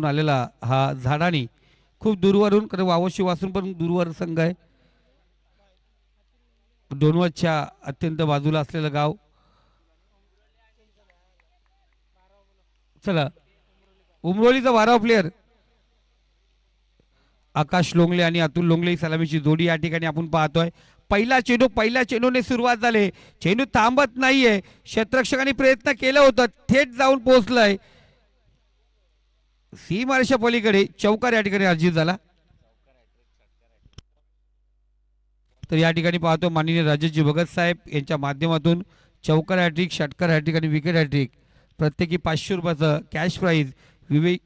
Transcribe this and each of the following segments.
आलेला हा झाडानी खूप दूरवरून कारण वावशी वासून पण दूरवर संघ आहे. डोनवतच्या अत्यंत बाजूला असलेलं गाव. चला उमरोलीचा 12 प्लेयर आकाश लोंगले आणि अतुल लोंगले सलामीची जोडी या ठिकाणी आपण पाहतोय. पहिल्या चेंडूने सुरुवात झाली. चेंडू थांबत नाहीये. क्षेत्ररक्षकांनी प्रयत्न केला होता, थेट जाऊन पोहोचलाय सीमारेषा पलीकडे. चौकार या ठिकाणी अर्जित झाला. तर या ठिकाणी पाहतो माननीय राजेशजी भगत साहेब यांच्या माध्यमातून चौकार हॅट्रिक, षटकार हॅट्रिक आणि विकेट हॅट्रिक प्रत्येकी 500 रुपयाचं कॅश प्राईज. विवेक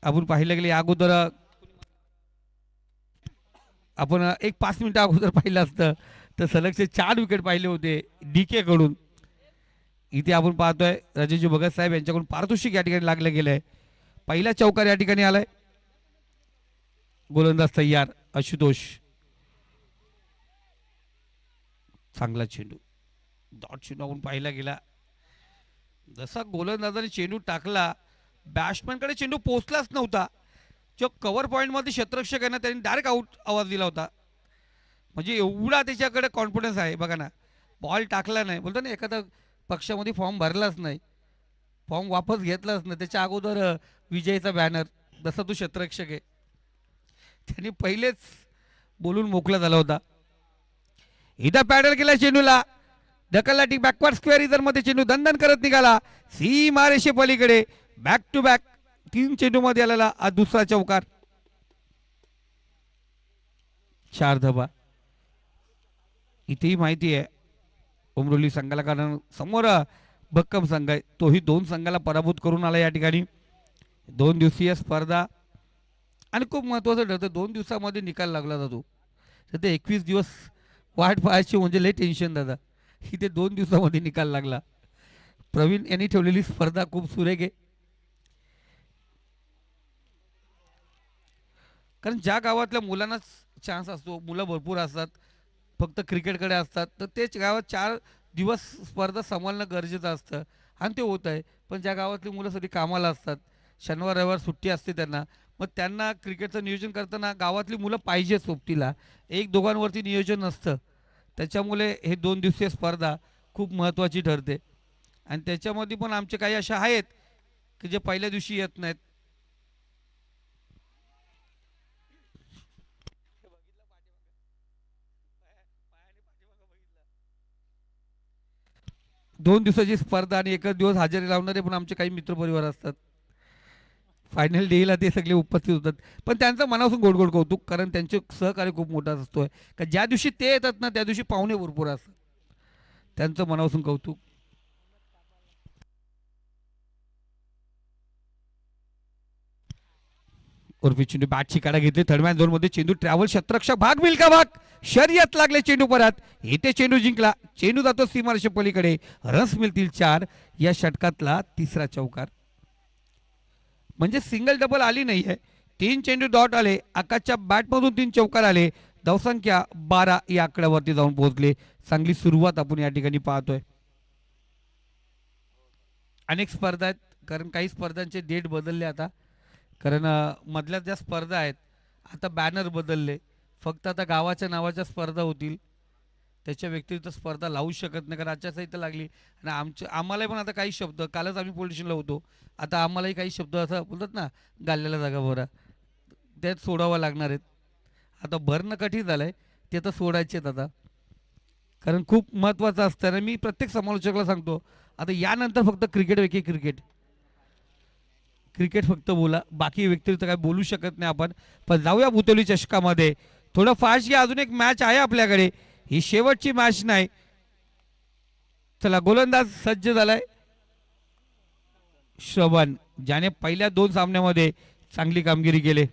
आपण पाहिलं गेले अगोदर आपण एक 5 मिनिटं अगोदर पाहिलं असतं तर सलगचे 4 विकेट पाहिले होते डीके कडून. इथे आपण पाहतोय राजेशजी भगत साहेब यांच्याकडून पारितोषिक या ठिकाणी लागलं गेलंय. पहिला चौकार या ठिकाणी आलाय. गोलंदाज तयार आशुतोष. चांगला चेंडू डॉट चेंडू आपण पाहिला गेला. जसा गोलंदाजाने चेंडू टाकला बॅट्समॅनकडे चेंडू पोहोचलाच नव्हता. जो कव्हर पॉईंटमध्ये क्षेत्ररक्षक आहे ना त्यांनी डायरेक्ट आउट आवाज दिला होता. म्हणजे एवढा त्याच्याकडे कॉन्फिडन्स आहे बघा ना. बॉल टाकला नाही बोलतो ना, एखादा पक्षामध्ये फॉर्म भरलाच नाही, फॉर्म वापस घेतलाच नाही, त्याच्या अगोदर विजयचा बॅनर. जसा तो क्षेत्ररक्षक आहे त्यांनी पहिलेच बोलून मोकळा झाला होता. इथं पॅडल केला चेंडूला, ढकलला टी बॅकवर्ड स्क्वेअर इधर मध्ये चेंडू दणदण करत निघाला सीमारेषे पलीकडे. बॅक टू बॅक 3 चेंडू मध्ये आलेला हा दुसरा चौकार. 4 धावा. इथेही माहिती आहे उमरोली संघाला, कारण समोर भक्कम संघ आहे, तोही 2 संघाला पराभूत करून आला या ठिकाणी. 2 दिवसीय स्पर्धा आणि खूप महत्त्वाचं ठरतं. 2 दिवसामध्ये निकाल लागला जातो तर ते 21 दिवस वाट पाहायची म्हणजे लय टेन्शन दादा. इथे 2 दिवसामध्ये निकाल लागला. प्रवीण यांनी ठेवलेली स्पर्धा खूप सुरेख आहे. कारण ज्या गावातल्या मुलांनाच चान्स असतो, मुलं भरपूर असतात, फक्त क्रिकेटकडे असतात, तर तेच गावात 4 दिवस स्पर्धा सांभाळणं गरजेचं असतं आणि ते होत आहे. पण ज्या गावातली मुलं सगळी कामाला असतात, शनिवार रविवार सुट्टी असते त्यांना, मग त्यांना क्रिकेटचं नियोजन करताना गावातली मुलं पाहिजे सोबतीला. एक दोघांवरती नियोजन नसतं. त्याच्यामुळे हे 2 दिवसीय स्पर्धा खूप महत्त्वाची ठरते. आणि त्याच्यामध्ये पण आमचे काही अशा आहेत की जे पहिल्या दिवशी येत नाहीत. 2 दिवसाची स्पर्धा आणि एकच दिवस हजेरी लावणारे पण आमचे काही मित्रपरिवार असतात. फायनल डेला ते सगळे उपस्थित होतात. पण त्यांचं मनापासून गोड गोड कौतुक, कारण त्यांचे सहकार्य खूप मोठा असतोय. का ज्या दिवशी ते येतात ना त्या दिवशी पाहुणे भरपूर असतात. त्यांचं मनापासून कौतुक. उर्फी चेंडू बॅटची काढा घेतली थर्ड झोन मध्ये. चेंडू ट्रॅव्हल क्षेत्ररक्षक भाग मिल का भाग. शर्यत लागले चेंडू परत. इथे चेंडू जिंकला. चेंडू जातो सीमारेषे पलीकडे. रस मिळतील 4. या षटकातला तिसरा चौकार. म्हणजे सिंगल डबल आली नाहीये. 3 चेंडू डॉट आले. आकाशच्या बॅटमधून 3 चौकार आले. धावसंख्या 12 या आकड्यावरती जाऊन पोहोचले. चांगली सुरुवात आपण या ठिकाणी पाहतोय. अनेक स्पर्धा आहेत, कारण काही स्पर्धांचे डेट बदलले आता, कारण मधल्या ज्या स्पर्धा आहेत आता बॅनर बदलले. फक्त आता गावाच्या नावाच्या स्पर्धा होतील, त्याच्या व्यतिरिक्त स्पर्धा लावू शकत नाही, कारण आचारसंहिता लागली. आणि आम्हालाही पण आता काही शब्द, कालच आम्ही पोलीस स्टेशनला होतो, आता आम्हालाही काही शब्द असं बोलतात ना, गाल्ल्याला जागा भरा, त्यात सोडावं लागणार आहेत. आता भरणं कठीण झालं आहे, ते तर सोडायचे आहेत आता, कारण खूप महत्त्वाचं असतं. आणि मी प्रत्येक समालोचकाला सांगतो, आता यानंतर फक्त क्रिकेट वेकी क्रिकेट, क्रिकेट फक्त बोला, बाकी व्यतिरिक्त काय बोलू शकत नाही आपण. पण जाऊया भुतोली चषकामध्ये. थोडं फास्ट घ्या, अजून एक मॅच आहे आपल्याकडे, ही शेवटची मॅच नाही. चला गोलंदाज सज्ज झालाय श्रवण, ज्याने पहिल्या 2 सामन्यामध्ये चांगली कामगिरी केली.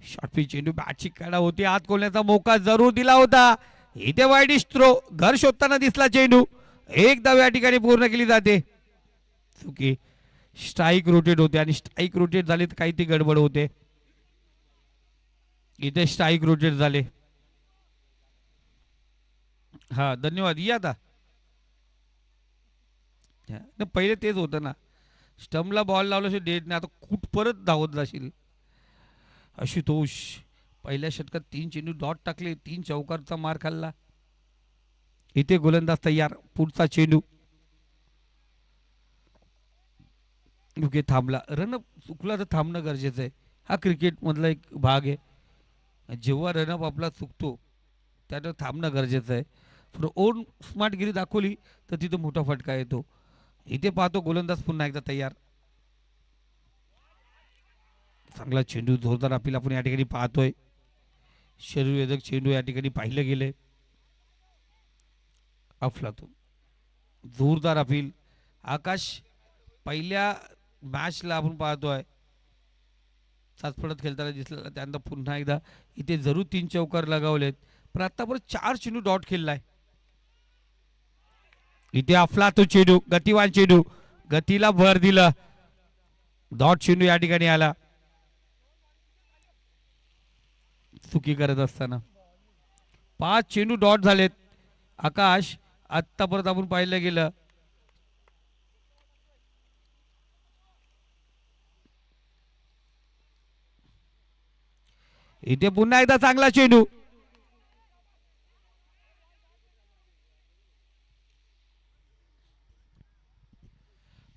शॉर्टपी चेंडू बॅटची कडा होती, आत खोलण्याचा मौका जरूर दिला होता. इथे वाईड थ्रो, घर शोधताना दिसला चेंडू. एक धाव या ठिकाणी पूर्ण केली जाते. चुकी. स्ट्राईक रोटेट होते आणि स्ट्राईक रोटेट झाले तर काही ती गडबड होते. इथे स्ट्राईक रोटेट झाले. हा धन्यवाद. या आता पहिले तेच होतं ना, स्टंपला बॉल लावल्याशिवाय डेट नाही. आता कुठ परत धावत जाशील. आशुतोष पहिल्या षटकात 3 चेंडू डॉट टाकले, 3 चौकारचा मार खाल्ला. इथे गोलंदाज तयार. पुढचा चेंडू ओके थांबला. रनअप चुकला तर थांबणं गरजेचं आहे. हा क्रिकेटमधला एक भाग आहे. जेव्हा रनअप आपला चुकतो त्यानं थांबणं गरजेचं आहे. थोडं ओन स्मार्टगिरी दाखवली तर तिथं मोठा फटका येतो. इथे पाहतो गोलंदाज पुन्हा एकदा तयार. चांगला चेंडू जोरदार अपील आपण या ठिकाणी पाहतोय. शरीरवेधक चेंडू या ठिकाणी पाहिलं गेले. अफलातून जोरदार अपील. आकाश पहिल्या मॅचला आपण पाहतोय चाचपडत खेळताना दिसलेला. त्यानंतर पुन्हा एकदा इथे जरूर 3 चौकार लगावलेत, पण आतापर्यंत 4 चेंडू डॉट खेळलाय. इथे अफलातून चेंडू, गतिवान चेंडू, गतीला भर दिलं. डॉट चेंडू या ठिकाणी आला. चुकी करत असताना 5 चेंडू डॉट झालेत. आकाश आत्तापर्यंत आपण पाहिलं गेलं इथे पुन्हा एकदा चांगला चेंडू.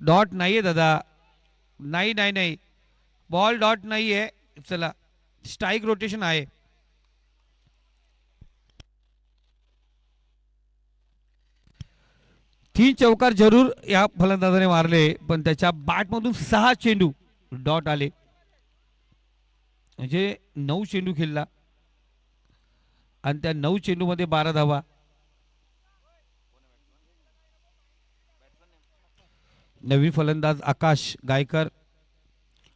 डॉट नाहीये दादा. नाही नाही नाही, बॉल डॉट नाहीये. चला स्ट्राईक रोटेशन आहे. 3 चौकार जरूर या फलंदाजाने मारले, पण त्याच्या बॅटमधून 6 चेंडू डॉट आले. म्हणजे 9 चेंडू खेळला आणि त्या 9 चेंडूमध्ये 12 धावा. नवीन फलंदाज आकाश गायकर.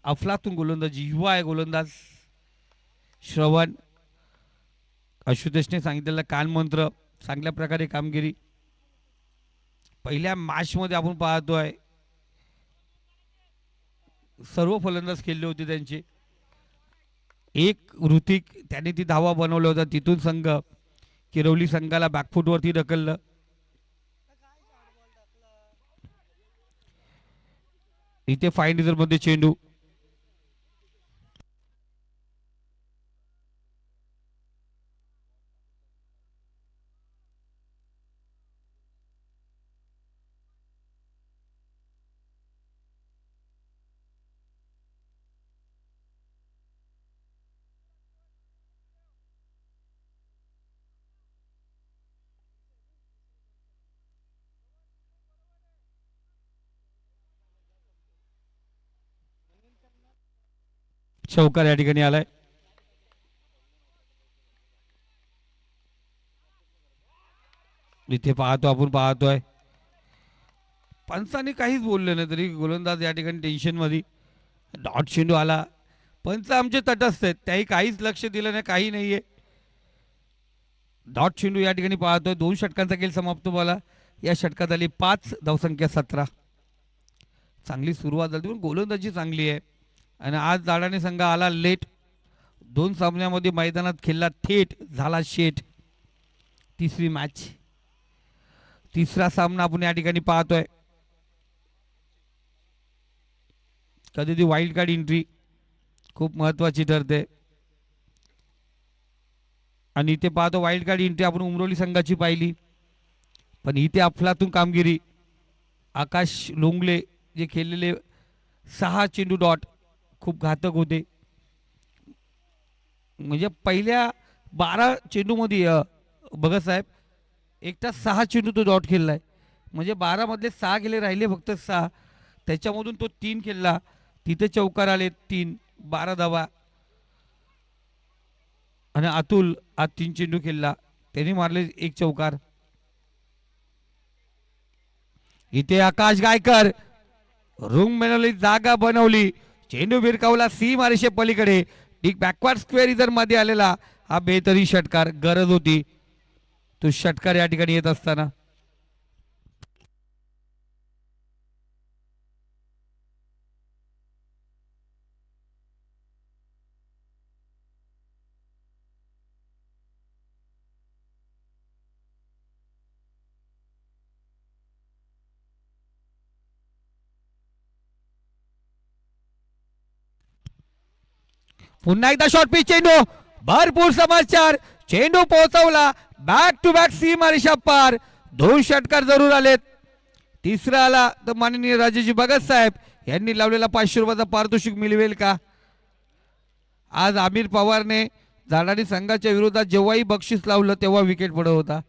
अफलातून गोलंदाजी, युवा आहे गोलंदाज. श्रवण आशुतोषने सांगितलेला कानमंत्र, चांगल्या प्रकारे कामगिरी. पहिल्या मॅचमध्ये आपण पाहतोय सर्व फलंदाज खेळले होते त्यांचे. एक ऋतिक त्याने ती धावा बनवल्या होत्या, तिथून संघ किरवली संघाला बॅकफुटवरती ढकललं. इथे फाईन रिझर्व मध्ये चेंडू. चौकार या ठिकाणी आलाय. इथे पाहतो आपण पाहतोय पंचाने काहीच बोलले नाही, तरी गोलंदाज या ठिकाणी टेन्शन मध्ये. डॉट चेंडू आला. पंच आमचे तटस्थ आहेत, त्याही काहीच लक्ष दिलं नाही, काही नाहीये. डॉट चेंडू या ठिकाणी पाहतोय. 2 षटकांचा खेळ समाप्त झाला. या षटकात आली 5, धावसंख्या 17. चांगली सुरुवात झाली पण गोलंदाजी चांगली आहे. आणि आज दाडाने संघ आला लेट. 2 सामन्यामध्ये मैदानात खेळला थेट, झाला शेट. तिसरी मॅच, तिसरा सामना आपण या ठिकाणी पाहतोय. कधी ती वाईल्ड कार्ड एंट्री खूप महत्वाची ठरते. आणि इथे पाहतो वाईल्ड कार्ड एंट्री आपण उमरोली संघाची पाहिली, पण इथे अफलातून कामगिरी. आकाश लोंगले जे खेळलेले 6 चेंडू डॉट खूप घातक होते. म्हणजे पहिल्या 12 चेंडूमध्ये बघा साहेब, एकटा 6 चेंडू तो डॉट खेळलाय. म्हणजे 12 मधले 6 गेले, राहिले फक्त 6. त्याच्यामधून तो 3 खेळला. तिथे चौकार आले 3, 12 धावा. आणि अतुल आज 3 चेंडू खेळला, त्याने मारले 1 चौकार. इथे आकाश गायकर रूम बनवली, जागा बनवली, चेंडू भिरकावला सीमारेषे पलीकडे. एक बॅकवर्ड स्क्वेअर इधर मध्ये आलेला हा बेहतरी षटकार, गरज होती तो षटकार या ठिकाणी येत असताना. पुन्हा एकदा शॉर्ट पिच चेंडू, भरपूर समाचार, चेंडू पोहोचवला बॅक टू बॅक सीमा रेषा पार. 2 षटकार जरूर आलेत. तिसरा आला तर माननीय राजेजी भगत साहेब यांनी लावलेला 500 रुपयाचा पारितोषिक मिळवेल का? आज आमिर पवारने झाडाडी संघाच्या विरोधात जेव्हाही बक्षीस लावलं तेव्हा विकेट पडत होता.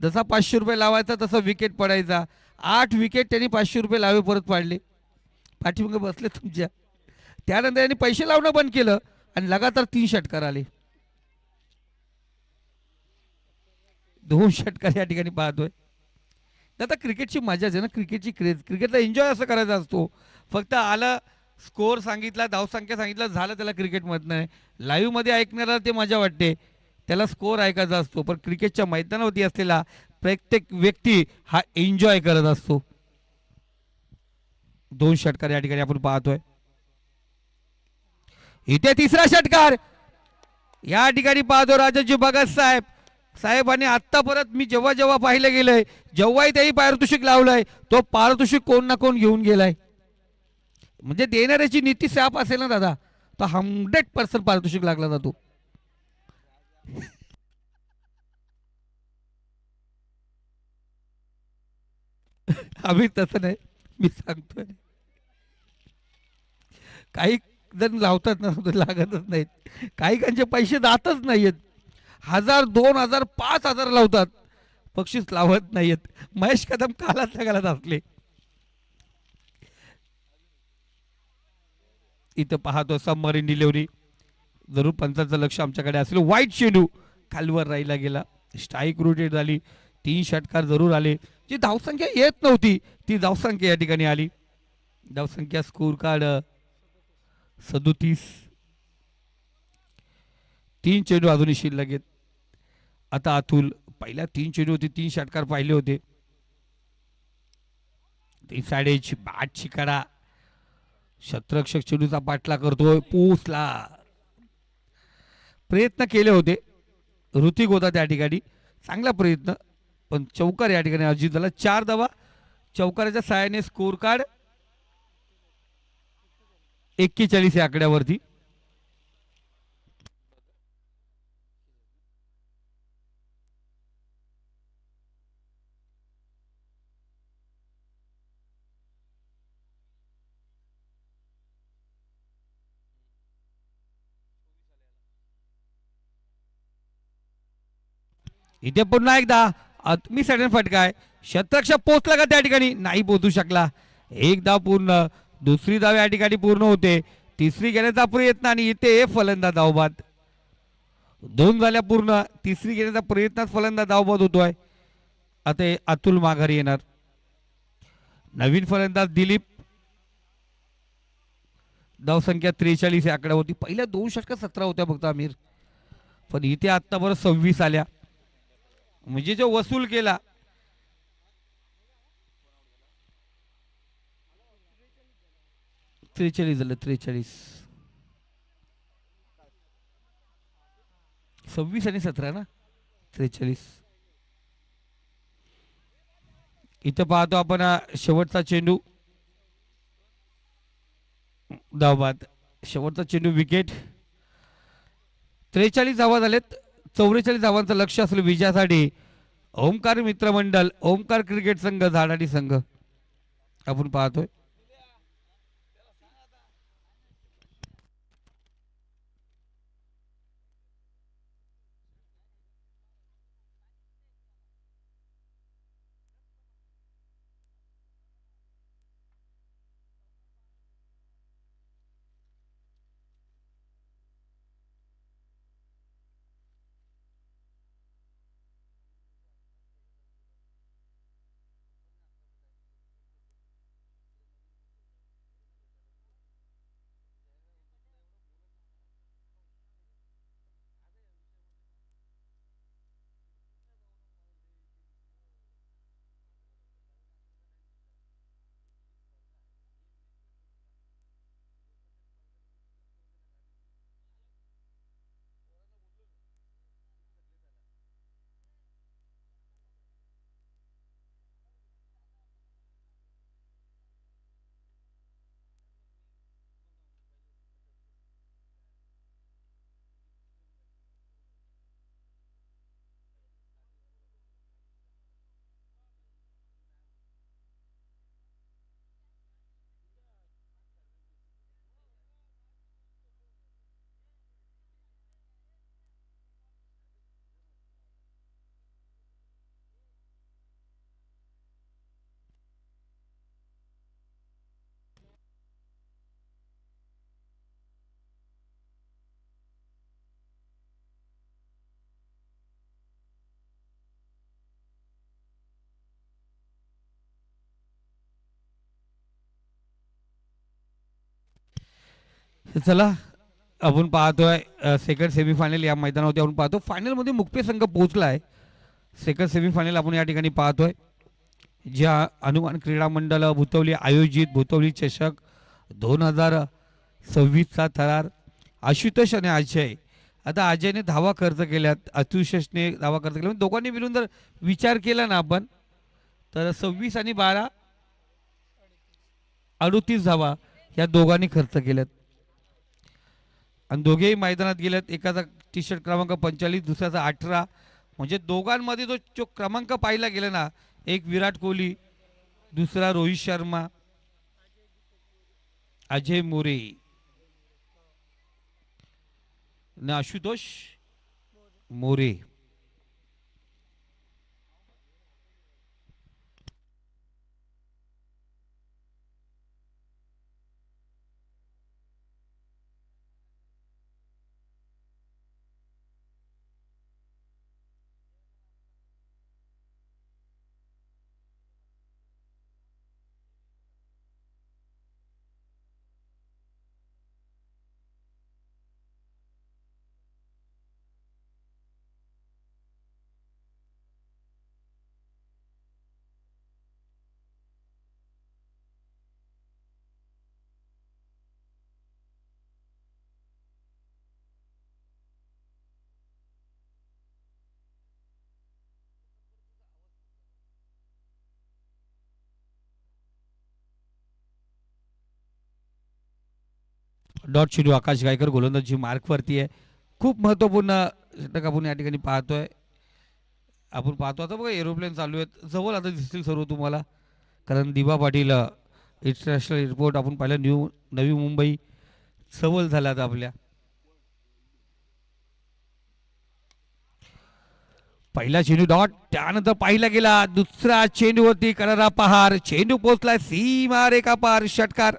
जसा 500 रुपये लावायचा तसा विकेट पडायचा. 8 विकेट त्यांनी 500 रुपये लावे परत पाडले. पाठीमागे बसले तुमच्या. त्यानंतर यांनी पैसे लावणं बंद केलं आणि लगातार 3 षटकार आले. 2 षटकार या ठिकाणी पाहतोय. आता क्रिकेटची मजाच आहे ना, क्रिकेटची क्रेज, क्रिकेटला एन्जॉय असं करायचा असतो. फक्त आलं स्कोअर सांगितला, धावसंख्या सांगितलं झालं, त्याला क्रिकेट म्हणत नाही. लाईव्ह मध्ये ऐकण्याला ते मजा वाटते, त्याला स्कोअर ऐकायचा असतो. पण क्रिकेटच्या मैदानावरती असलेला प्रत्येक व्यक्ती हा एन्जॉय करत असतो. 2 षटकार या ठिकाणी आपण पाहतोय. इथे तिसरा षटकार या ठिकाणी पाहतो राजाजी भगत साहेब साहेबांनी आत्ता परत मी जेव्हा जेव्हा पाहिलं गेलंय, जेव्हाही त्याही पारितोषिक लावलंय तो पारितोषिक कोण ना कोण घेऊन गेलाय. म्हणजे देणाऱ्याची नीती साफ असेल ना दादा, तो 100% पारितोषिक लागला जातो. आम्ही तसं नाही, मी सांगतोय. काही जण लावतात ना, लागतच नाहीत. काही कांचे पैसे जातच नाहीत. 1000 2000 5000 लावतात, बक्षीस लावत नाहीत. महेश कदम कालात घालत असले. इथं पाहतो सबमरीन डिलिव्हरी, जरूर पंचाचं लक्ष आमच्याकडे असेल. वाईट चेंडू खालवर राहिला गेला, स्ट्राईक रोटेट झाली. 3 षटकार जरूर आले. जी धावसंख्या येत नव्हती ती धावसंख्या या ठिकाणी आली. धावसंख्या स्कोर कार्ड 37. 3 चेंडू अजूनही शिल्लक आहेत. आता अतुल पहिल्या 3 चेंडू होते, 3 षटकार पाहिले होते. ती साडेची बॅट शिकाडा, शतरक्षक चेंडूचा पाठला करतोय, पोचला. प्रयत्न केले होते, ऋतिक होता त्या ठिकाणी, चांगला प्रयत्न, पण चौकार या ठिकाणी अजित झाला. 4 धावा चौकाराच्या सहाय्याने स्कोर कार्ड 41 या आकड्यावरती. इथे पुन्हा एकदा मी सडन फटकाय, शतरक्षक पोचला का त्या ठिकाणी? नाही पोचू शकला. 1 धाव पूर्ण, दुसरी धाव या ठिकाणी पूर्ण होते. तिसरी घेण्याचा प्रयत्न आणि इथे फलंदाज धावबाद. 2 झाल्या पूर्ण, तिसरी घेण्याचा प्रयत्न, फलंदाज धावबाद होतोय. आता अतुल माघारी येणार. नवीन फलंदाज दिलीप, धावसंख्या 43 या आकडा होती. पहिल्या 2 षटकात 17 होत्या फक्त आमिर, पण इथे आत्तावर 26 आल्या. म्हणजे जो वसूल केला, त्रेचाळीस झालं. 43 26 आणि 17 ना, 43. इथं पाहतो आपण शेवटचा चेंडू, धावबाद. शेवटचा चेंडू विकेट. 43 धावा झालेत. 44 धावांचं लक्ष असेल विजयासाठी. ओमकार मित्रमंडळ, ओमकार क्रिकेट संघ, झाडाडी संघ आपण पाहतोय. तर चला आपण पाहतोय सेकंड सेमीफायनल या मैदानावरती आपण पाहतो. फायनलमध्ये मुक्ते संघ पोहोचला आहे. सेकंड सेमीफायनल आपण या ठिकाणी पाहतोय. ज्या हनुमान क्रीडा मंडळ भुतवली आयोजित भुतवली चषक 2026चा थरार आशुतोष आणि अजय. आता अजयने धावा खर्च केल्यात, आशुतोषने धावा खर्च केल्या. दोघांनी मिळून जर विचार केला ना आपण तर 26 आणि 12 38 धावा या दोघांनी खर्च केल्यात आणि दोघेही मैदानात गेलेत. एकाचा टी शर्ट क्रमांक 45, दुसऱ्याचा 18. म्हणजे दोघांमध्ये जो जो क्रमांक पाहिला गेला ना, एक विराट कोहली, दुसरा रोहित शर्मा, अजय मोरे न आशुतोष मोरे. डॉट चिडू आकाश गायकर गोलंदाजी मार्कवरती आहे. खूप महत्त्वपूर्ण षटक आपण या ठिकाणी पाहतोय. आपण पाहतो आता बघा एरोप्लेन चालू आहेत, जवळ आता दिसतील सर्व तुम्हाला. कारण दिबा पाटील इंटरनॅशनल एअरपोर्ट आपण पाहिलं, नवी मुंबई सवल झाल्यात आपल्या. पहिला चेंडू डॉट, त्यानंतर पाहिला गेला दुसरा चेंडूवरती करारा पहार, चेंडू पोहोचलाय सीमा रेखा पार, षटकार.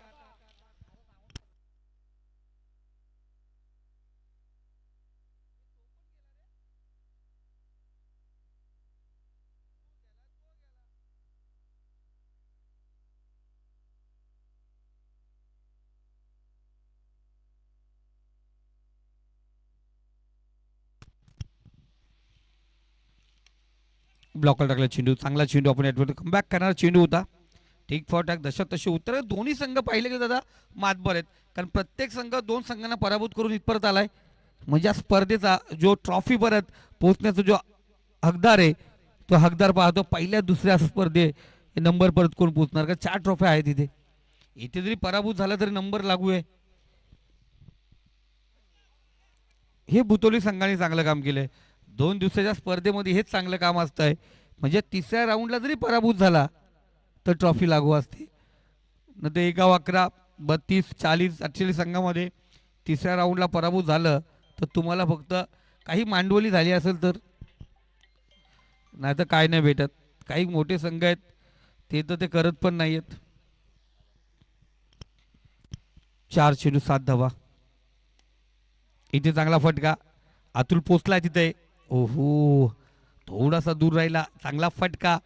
ब्लॉकर टाकला चेंडू, चांगला चेंडू आपण ॲडव्हर्ट कमबॅक करणारा चेंडू होता. ठीक फॉर टॅक दशा तशी उत्तर. दोन्ही संघ पाहिले गेले दादा मातबर आहेत, कारण प्रत्येक संघ दोन संघांना पराभूत करून इथपर्यंत आलाय. म्हणजे या स्पर्धेचा जो ट्रॉफी परत पोहोचण्याचा जो हकदार आहे तो हकदार पाहतो पहिल्या दुसऱ्या स्पर्धे नंबर परत कोण पोहोचणार का. 4 ट्रॉफ्या आहेत इथे. इथे जरी पराभूत झाला तरी नंबर लागू आहे. हे बुतोली संघाने चांगलं काम केलंय. 2 दिवसाच्या स्पर्धेमध्ये हेच चांगलं काम असतंय. म्हणजे तिसऱ्या राऊंडला जरी पराभूत झाला तर ट्रॉफी लागू असते. न ते 11, 32, 40, 48 संघामध्ये तिसऱ्या राऊंडला पराभूत झालं तर तुम्हाला फक्त काही मांडवली झाली असेल तर, नाही तर काय नाही भेटत. काही मोठे संघ आहेत ते तर ते करत पण नाही आहेत. 4 चेंडू 7 धावा. इथे चांगला फटका, अतुल पोचलाय तिथे. ओहो, थोडासा दूर राहिला. चांगला फटका,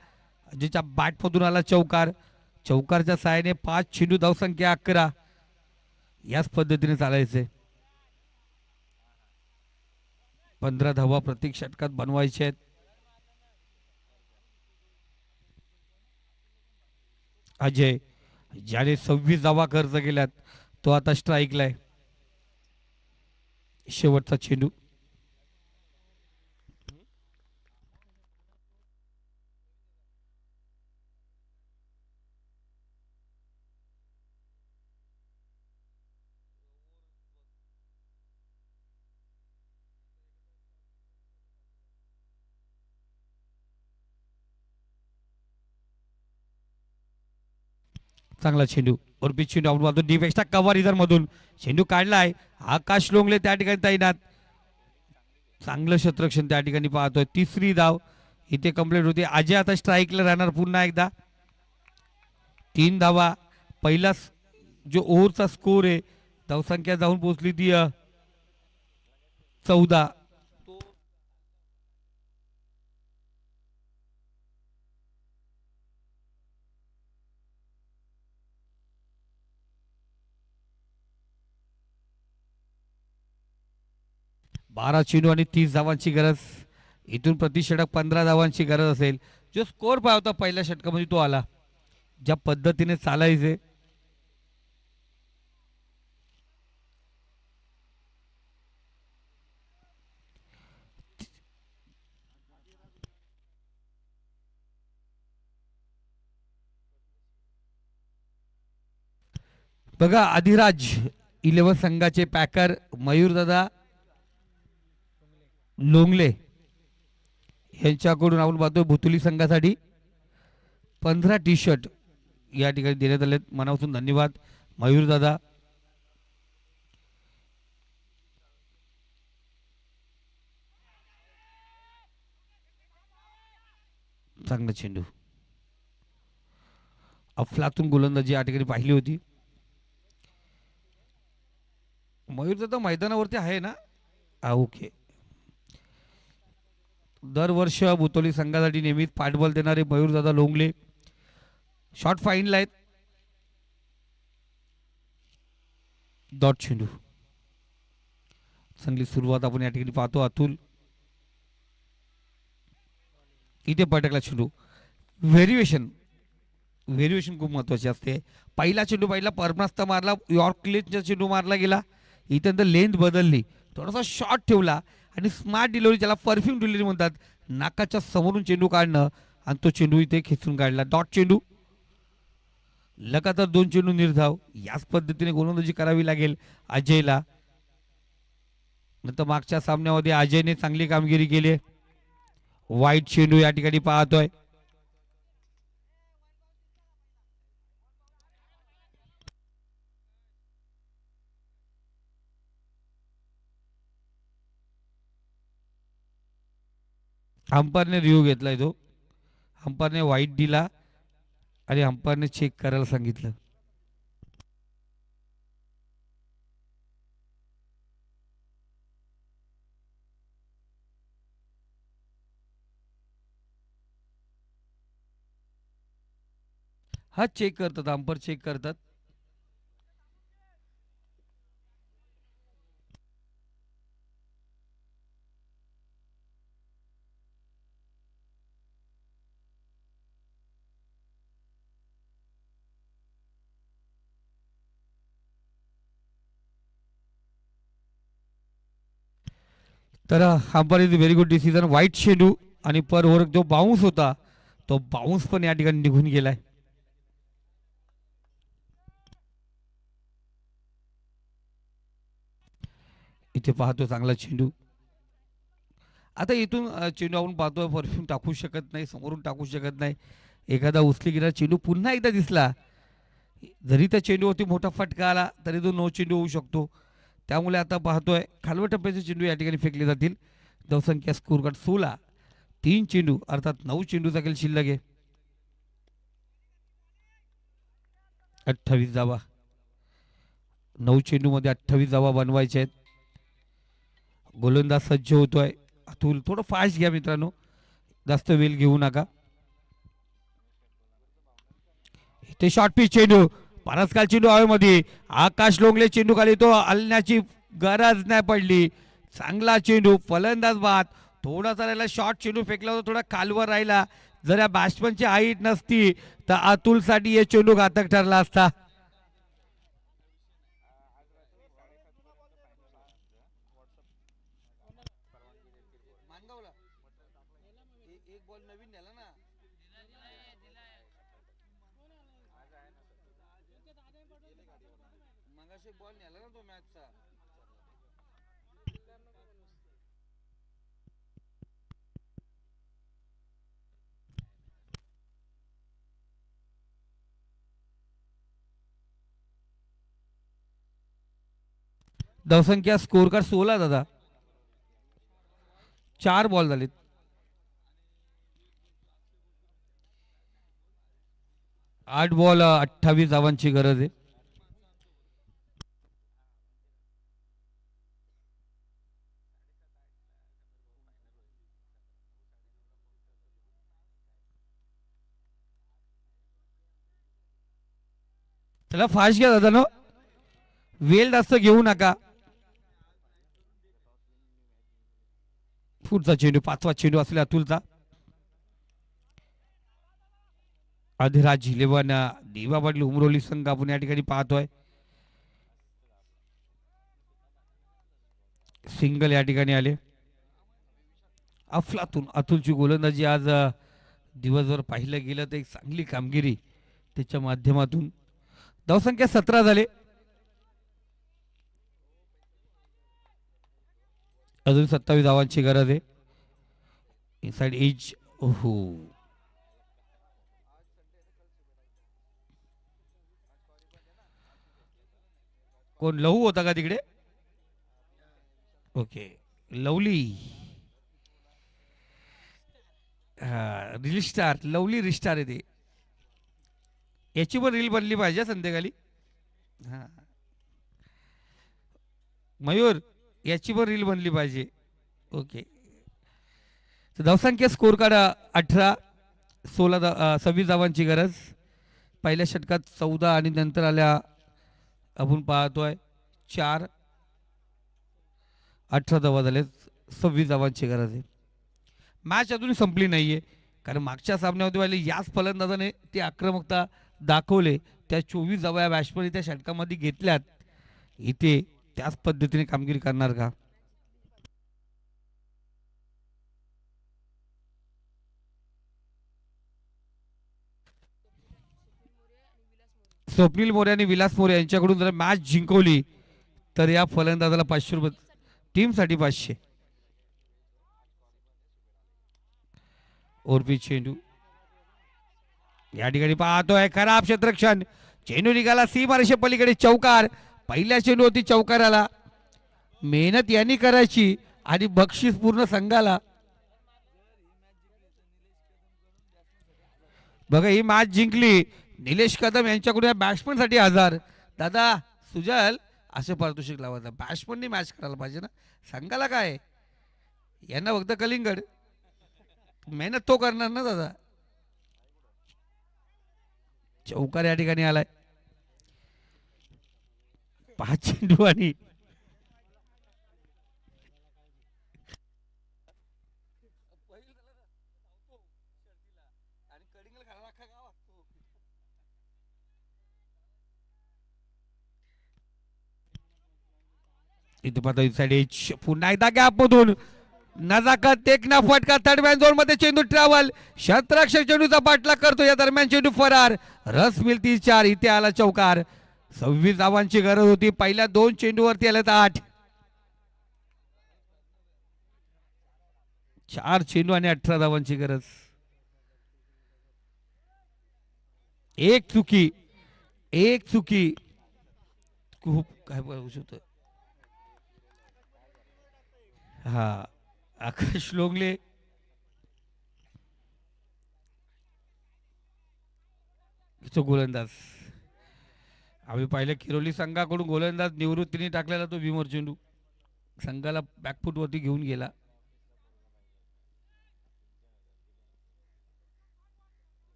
ज्याच्या बॅटमधून आला चौकार. चौकारच्या साहाय्याने 5 चेंडू धावसंख्या 11. याच पद्धतीने चालायचे. 15 धावा प्रत्येक षटकात बनवायचे आहेत. अजय, ज्याने 26 धावा खर्च केल्यात तो आता स्ट्राईकला आहे. शेवटचा चेंडू. चांगला चेंडू, उर्पित चेंडू आपण पाहतो डीप एक्स्ट्रा कव्हर इधर मधून चेंडू काढलाय. आकाश लोंगले त्या ठिकाणी तैनात. चांगलं क्षेत्ररक्षण त्या ठिकाणी पाहतोय. तिसरी धाव इथे कंप्लीट होते. अजय आता स्ट्राईकला राहणार पुन्हा एकदा. 3 धावा. पहिला जो ओव्हरचा स्कोर आहे धावसंख्या जाऊन पोहोचली ती 14. 12 चेंडू आणि 30 धावांची गरज. इथून प्रति षटक 15 धावांची गरज असेल. जो स्कोर पाहिजे होता पहिल्या षटकामध्ये तो आला. ज्या पद्धतीने चालायचे बघा. अधिराज 11 संघाचे पॅकर मयूरदादा लोंगले यांच्याकडून आपण पाहतोय भुतुली संघासाठी 15 टी शर्ट या ठिकाणी देण्यात आले. मनापासून धन्यवाद मयूरदादा. चांगला चेंडू. अफलातून गोलंदाजी या ठिकाणी पाहिली होती. मयूरदादा मैदानावरती आहे ना? ओके. दरवर्ष बुतोली संघासाठी नेहमीच पाठबळ देणारे मयूरदादा लोंगले शॉर्ट फाईनला आहेत. डॉट चेंडू. चांगली सुरुवात आपण या ठिकाणी पाहतो. अतुल इथे पटकला चेंडू. व्हेरिएशन खूप महत्वाची असते. पहिला चेंडू पहिला परमास्ता मारला. यॉर्कलेसचा चेंडू मारला गेला. इथे नंतर लेंथ बदलली. थोडासा शॉर्ट ठेवला आणि स्मार्ट डिलिव्हरी, ज्याला परफ्यूम डिलिव्हरी म्हणतात, नाकाच्या समोरून चेंडू काढणं आणि तो चेंडू इथे खेचून काढला. डॉट चेंडू. लगातार 2 चेंडू निर्धाव. याच पद्धतीने गोलंदाजी करावी लागेल अजयला. नंतर मागच्या सामन्यामध्ये अजयने चांगली कामगिरी केली. वाईट चेंडू या ठिकाणी पाहतोय. अंपायरने रिव्ह्यू घेतलाय तो. अंपायरने वाईट दिला आणि अंपायरने चेक करायला सांगितलं. हा चेक करतात, अंपायर चेक करतात. तर umpire is very good decision. वाईट चेंडू आणि पर ओव्हर जो बाउन्स होता तो बाउन्स पण या ठिकाणी निघून गेलाय. इथे पाहतो चांगला चेंडू. आता इथून चेंडू आपण पाहतोय. परफ्यूम टाकू शकत नाही, समोरून टाकू शकत नाही. एखादा उचली गेला चेंडू पुन्हा एकदा दिसला, जरी त्या चेंडूवरती मोठा फटका आला तरी तो नो चेंडू होऊ शकतो. त्यामुळे आता पाहतोय खालव्या टप्प्याचे चेंडू या ठिकाणी फेकले जातील. धावसंख्या स्कोर कार्ड 16. 3 चेंडू अर्थात 9 चेंडूचा खेळ शिल्लक आहे. 28 धावा. 9 चेंडूमध्ये 28 धावा बनवायच्या आहेत. गोलंदाज सज्ज होतोय. अतुल थोडं फास्ट घ्या मित्रांनो, जास्त वेळ घेऊ नका. इथे शॉर्ट पिच चेंडू. परस्काल चेंडू हवेमध्ये. आकाश लोंगले चेंडू खाली, तो हलण्याची गरज नाही पडली. चांगला चेंडू. फलंदाज बाद. थोडासा राहिला शॉर्ट चेंडू फेकला होता, थोडा खालवर राहिला. जर या बॅट्समनची हाईट नसती तर अतुलसाठी हे चेंडू घातक ठरला असता. धावसंख्या स्कोर कार्ड 16 दादा. 4 बॉल झालेत. आठ बॉल 28 धावांची गरज आहे. त्याला फास्ट घ्या दादा, वेळ जास्त घेऊ नका. पुढचा चेंडू, पाचवा चेंडू असलेला अतुलचा. अधिराज झिलेवाना देवा पाटील उमरोली संघ आपण या ठिकाणी पाहतोय. सिंगल या ठिकाणी आले. अफलातून अतुलची गोलंदाजी आज दिवसभर पाहिलं गेलं तर एक चांगली कामगिरी त्याच्या माध्यमातून. धावसंख्या 17 झाले. अजून 27 धावांची गरज आहे. Inside edge. ओहो, कोण लहू होता का तिकडे? Okay, lovely. हा, रील स्टार, लवली रिस्टार आहे ते. याची पण रील बनली पाहिजे संध्याकाळी. हा, मयूर, याची पण रील बनली पाहिजे. ओके, तर धावसंख्या स्कोर काढा 18. 26 धावांची गरज. पहिल्या षटकात 14 आणि नंतर आल्या आपण पाहतोय 4. 18 धावा झाले. 26 धावांची गरज आहे. मॅच अजूनही संपली नाहीये, कारण मागच्या सामन्यामध्ये वाले याच फलंदाजाने ती आक्रमकता दाखवले. त्या 24 धावा या बॅट्समॅनने त्या षटकामध्ये घेतल्यात. इथे त्याच पद्धतीने कामगिरी करणार का? स्वप्नील मोरे आणि विलास मोरे यांच्याकडून जर मॅच जिंकवली तर या फलंदाजाला 500 रुपये, टीमसाठी 500. ओरपी चेंडू या ठिकाणी पाहतोय, खराब क्षेत्ररक्षण. चेंडू निघाला सीमारेषे पलीकडे, चौकार. पहिल्या चेंडूवरती चौकार आला. मेहनत यांनी करायची आणि बक्षीस पूर्ण संघाला. बघा, ही मॅच जिंकली. निलेश कदम यांच्याकडून या बॅट्समन साठी 1000. दादा सुजल, असे पारितोषिक लावायचं. बॅट्समननी मॅच करायला पाहिजे ना, संघाला काय? यांना फक्त कलिंगड. मेहनत तो करणार ना दादा. चौकार या ठिकाणी आलाय. 5 चेंडू आणि इथे पाहता इनसाइड एज. पुन्हा एकदा गॅप मधून नजाकत एक ना फटका. थर्ड मॅन झोन मध्ये चेंडू ट्रॅव्हल. शतरक्षक चेंडूचा पाठलाग करतो. या दरम्यान चेंडू फरार. रस मिळती 4. इथे आला चौकार. 26 धावांची गरज होती. पहिल्या 2 चेंडूवरती आले तर 8. 4 चेंडू आणि 18 धावांची गरज. एक चुकी, एक चुकी खूप काय बोलू शकतो. हा, आकाश लोंगले. गोलंदाज आम्ही पाहिलं किरोली संघाकडून गोलंदाज निवृत्तीने टाकलेला तो भीमर चेंडू संघाला बॅकफूट वरती घेऊन गेला.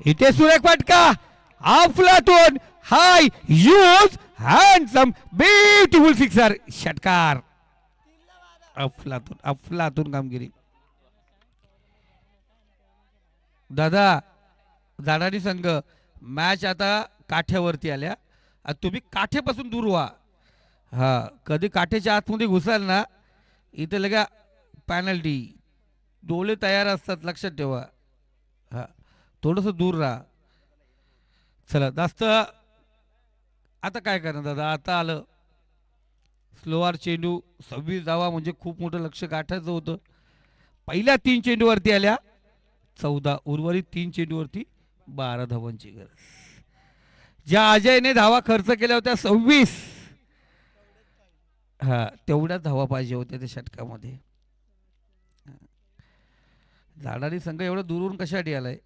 इथे सुरेख फटका. अफलातून हाय यूज हँडसम ब्युटिफुल सिक्सर. षटकार. अफलातून, अफलातून कामगिरी. दादा, जाणारी संघ मॅच आता काठ्यावरती आल्या. तुम्ही काठेपासून दूर व्हा. हा, कधी काठेच्या आतमध्ये घुसाल ना, इथे लगा पॅनल्टी. डोळे तयार असतात, लक्षात ठेवा. हा, थोडस दूर राहा. चला, जास्त आता काय करणार दादा. आता आलं स्लोअर चेंडू. 26 धावा म्हणजे खूप मोठं लक्ष गाठायचं होतं. पहिल्या 3 चेंडूवरती आल्या 14. उर्वरित 3 चेंडूवरती 12 धावांची गरज. ज्या अजयने धावा खर्च केल्या होत्या 26, हा, तेवढ्याच धावा पाहिजे होत्या त्या षटकामध्ये. जाणारी संघ एवढं दूरून कशासाठी आलाय?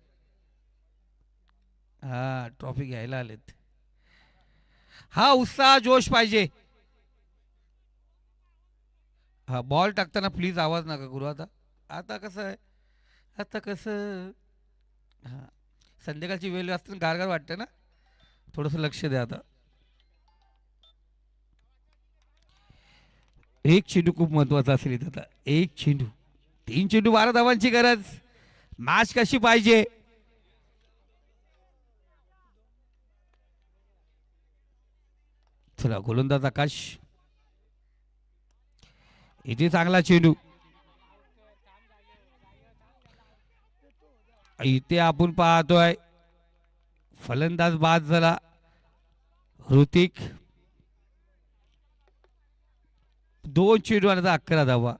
हा, ट्रॉफी घ्यायला आलेत. हा, उत्साह जोश पाहिजे. हा, बॉल टाकताना प्लीज आवाज नका करू. आता आता कसं आहे, आता कसं, हा, संध्याकाळची वेळ असताना गारगार वाटते ना, थोडंसं लक्ष द्या. आता एक चेंडू खूप महत्वाचा असेल इथं आता. एक चेंडू, 3 चेंडू 12 धावांची गरज. मॅच कशी पाहिजे? चला गोलंदाज आकाश, इथे चांगला चेंडू. इथे आपण पाहतोय फलंदाज बाद झाला ऋतिक. 2 चेंडू आणि आता 11 धावा.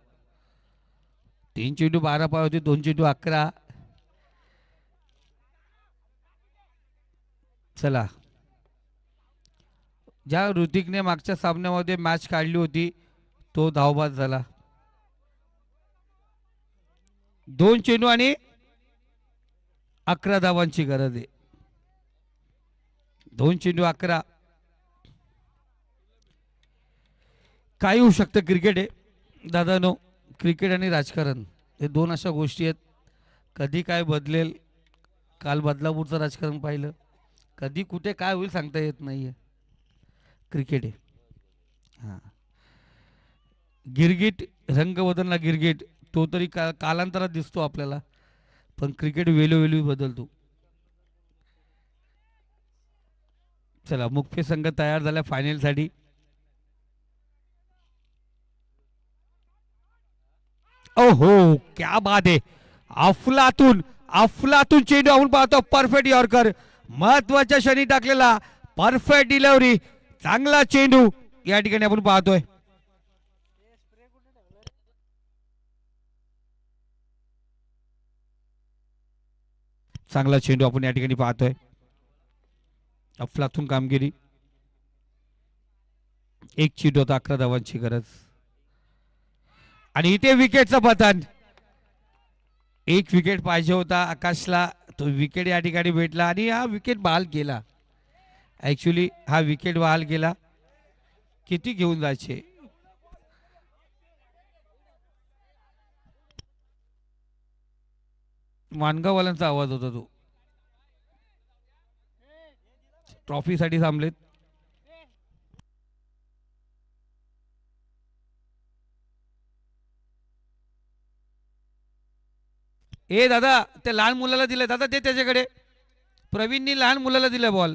3 चेंडू 12 पाय होते, 2 चेंडू 11. चला, ज्या ऋतिकने मागच्या सामन्यामध्ये मॅच काढली होती तो धावबाद झाला. 2 चेंडू आणि 11 धावांची गरज आहे. 2 चेंडू 11. काही होऊ शकतं. क्रिकेट आहे दादानो. क्रिकेट आणि राजकारण हे दोन अशा गोष्टी आहेत, कधी काय बदलेल. काल बदलापूरचं राजकारण पाहिलं, कधी कुठे काय होईल सांगता येत नाहीये. क्रिकेट आहे. हां, गिरगिट रंग बदलला. गिरगिट तो तरी कालांतरात दिसतो आपल्याला, पण क्रिकेट वेळोवेळी बदलतो. चला, मुख्य संघ तयार झाला फायनलसाठी. ओहो, क्या बात आहे. अफलातून अफलातून चेंडू आपण पाहतो. परफेक्ट यॉर्कर, महत्वाच्या क्षणी टाकलेला परफेक्ट डिलिव्हरी, चांगला चेंडू या ठिकाणी आपण पाहतोय. चांगला चेंडू आपण या ठिकाणी पाहतोय. अफलातून कामगिरी. 1 चेंडू होता, 11 धावांची गरज. आणि इथे विकेटचं पतन. 1 विकेट पाहिजे होता आकाशला, तो विकेट या ठिकाणी भेटला आणि हा विकेट बहाल केला. ऍक्च्युली हा विकेट बहाल केला. किती घेऊन जायचे. मानगाववाल्यांचा आवाज होता तो. ट्रॉफीसाठी थांबलेत. ए दादा, त्या लहान मुलाला दिलं दादा, ते त्याच्याकडे. प्रवीणनी लहान मुलाला दिलं बॉल.